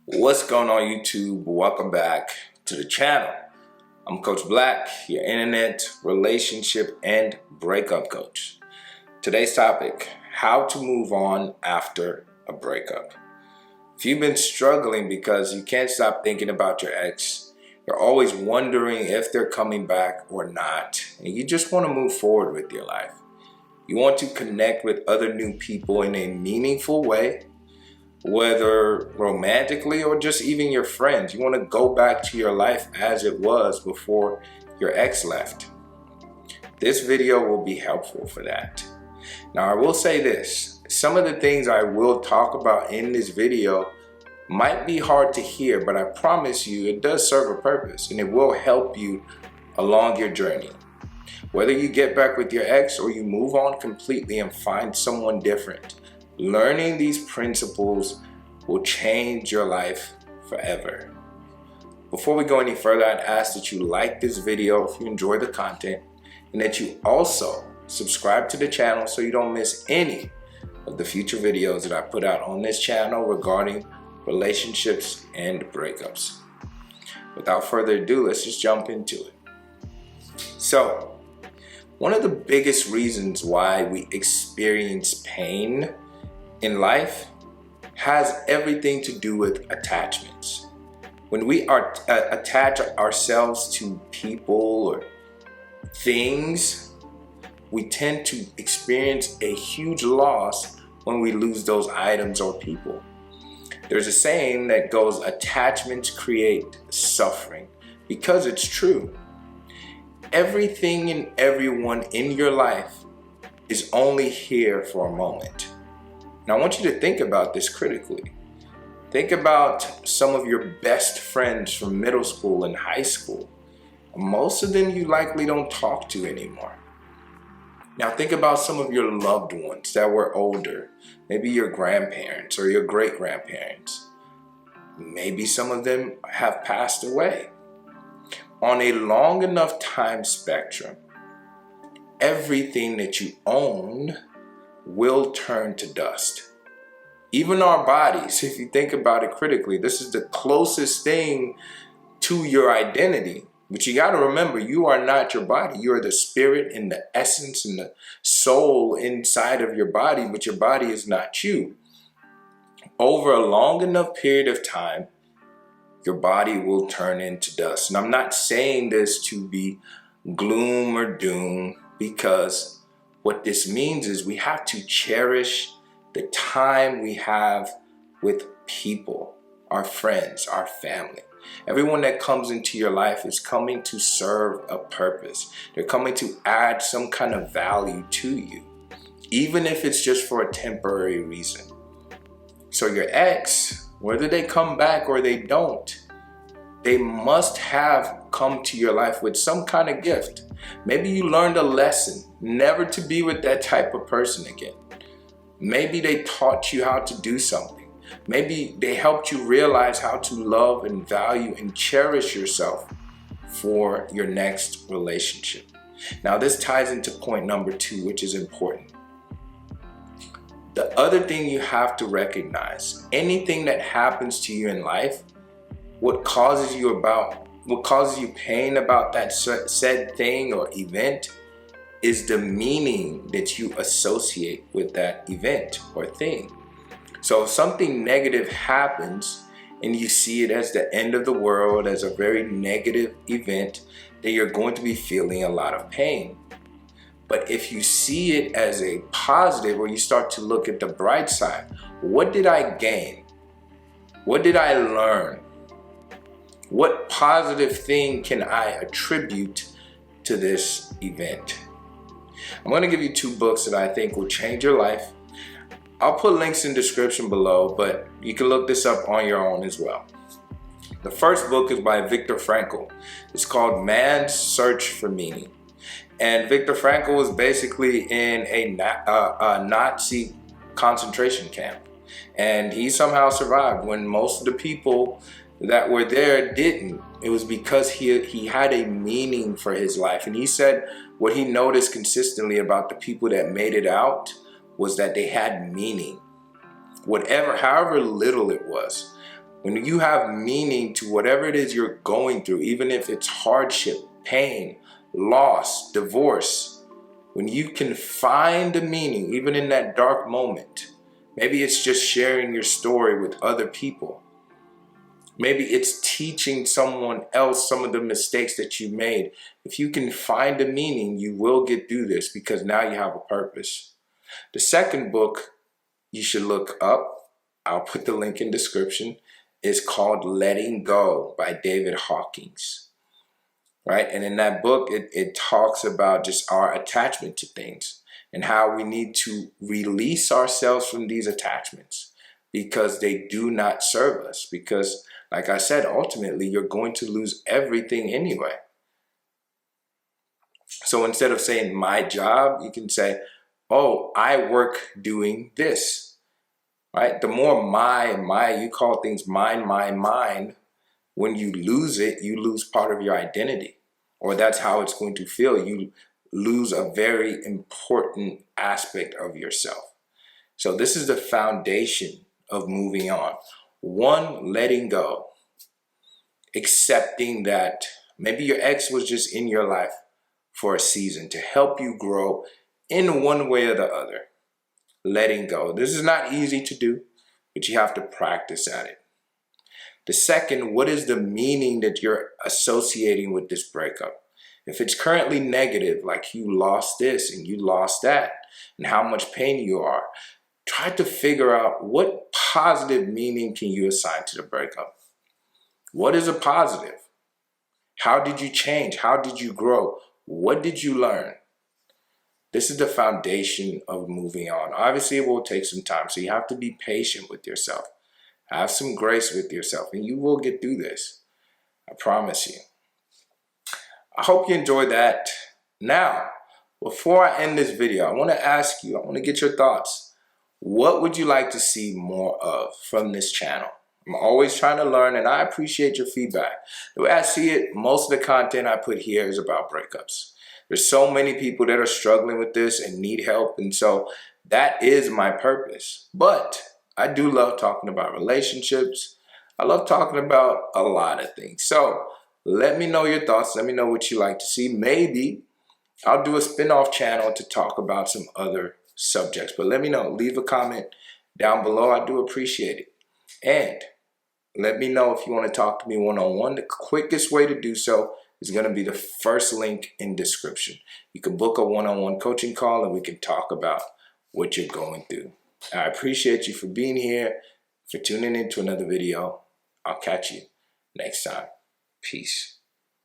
What's going on YouTube? Welcome back to the channel. I'm Coach Black, your internet, relationship, and breakup coach. Today's topic, how to move on after a breakup. If you've been struggling because you can't stop thinking about your ex, you're always wondering if they're coming back or not, and you just want to move forward with your life. You want to connect with other new people in a meaningful way, whether romantically or just even your friends. You want to go back to your life as it was before your ex left. This video will be helpful for that. Now, I will say this. Some of the things I will talk about in this video might be hard to hear, but I promise you it does serve a purpose and it will help you along your journey. Whether you get back with your ex or you move on completely and find someone different, learning these principles will change your life forever. Before we go any further, I'd ask that you like this video if you enjoy the content, and that you also subscribe to the channel so you don't miss any of the future videos that I put out on this channel regarding relationships and breakups. Without further ado, let's just jump into it. So, one of the biggest reasons why we experience pain in life has everything to do with attachments. When we attach ourselves to people or things, we tend to experience a huge loss when we lose those items or people. There's a saying that goes, attachments create suffering, because it's true. Everything and everyone in your life is only here for a moment. Now I want you to think about this critically. Think about some of your best friends from middle school and high school. Most of them you likely don't talk to anymore. Now think about some of your loved ones that were older. Maybe your grandparents or your great-grandparents. Maybe some of them have passed away. On a long enough time spectrum, everything that you own will turn to dust. Even our bodies, if you think about it critically, this is the closest thing to your identity. But you got to remember, you are not your body. You are the spirit and the essence and the soul inside of your body, but your body is not you. Over a long enough period of time, your body will turn into dust. And I'm not saying this to be gloom or doom, because what this means is we have to cherish the time we have with people, our friends, our family. Everyone that comes into your life is coming to serve a purpose. They're coming to add some kind of value to you, even if it's just for a temporary reason. So your ex, whether they come back or they don't, they must have come to your life with some kind of gift. Maybe you learned a lesson never to be with that type of person again. Maybe they taught you how to do something. Maybe they helped you realize how to love and value and cherish yourself for your next relationship. Now this ties into point number 2, which is important. The other thing you have to recognize, anything that happens to you in life, what causes you pain about that said thing or event is the meaning that you associate with that event or thing. So if something negative happens and you see it as the end of the world, as a very negative event, then you're going to be feeling a lot of pain. But if you see it as a positive, or you start to look at the bright side, what did I gain? What did I learn? What positive thing can I attribute to this event? I'm going to give you 2 books that I think will change your life. I'll put links in the description below, but you can look this up on your own as well. The first book is by Viktor Frankl. It's called Man's Search for Meaning. And Viktor Frankl was basically in a Nazi concentration camp. And he somehow survived when most of the people that were there didn't. It was because he had a meaning for his life. And he said what he noticed consistently about the people that made it out was that they had meaning. However little it was. When you have meaning to whatever it is you're going through, even if it's hardship, pain, loss, divorce, when you can find a meaning, even in that dark moment, maybe it's just sharing your story with other people. Maybe it's teaching someone else some of the mistakes that you made. If you can find a meaning, you will get through this because now you have a purpose. The second book you should look up, I'll put the link in description, is called Letting Go by David Hawkins. Right? And in that book, it talks about just our attachment to things and how we need to release ourselves from these attachments because they do not serve us. Because, like I said, ultimately, you're going to lose everything anyway. So instead of saying my job, you can say, oh, I work doing this. Right? The more you call things mine, when you lose it, you lose part of your identity, or that's how it's going to feel. You lose a very important aspect of yourself. So this is the foundation of moving on. One, letting go, accepting that maybe your ex was just in your life for a season to help you grow in one way or the other. Letting go. This is not easy to do, but you have to practice at it. The second, what is the meaning that you're associating with this breakup? If it's currently negative, like you lost this and you lost that, and how much pain you are, try to figure out what positive meaning can you assign to the breakup. What is a positive? How did you change? How did you grow? What did you learn? This is the foundation of moving on. Obviously, it will take some time, so you have to be patient with yourself. Have some grace with yourself, and you will get through this. I promise you. I hope you enjoyed that. Now, before I end this video, I want to get your thoughts. What would you like to see more of from this channel? I'm always trying to learn, and I appreciate your feedback. The way I see it, most of the content I put here is about breakups. There's so many people that are struggling with this and need help, and so that is my purpose. But I do love talking about relationships. I love talking about a lot of things. So let me know your thoughts. Let me know what you like to see. Maybe I'll do a spin-off channel to talk about some other subjects. But let me know. Leave a comment down below. I do appreciate it. And let me know if you want to talk to me one-on-one. The quickest way to do so is going to be the first link in description. You can book a one-on-one coaching call and we can talk about what you're going through. I appreciate you for being here, for tuning in to another video. I'll catch you next time. Peace.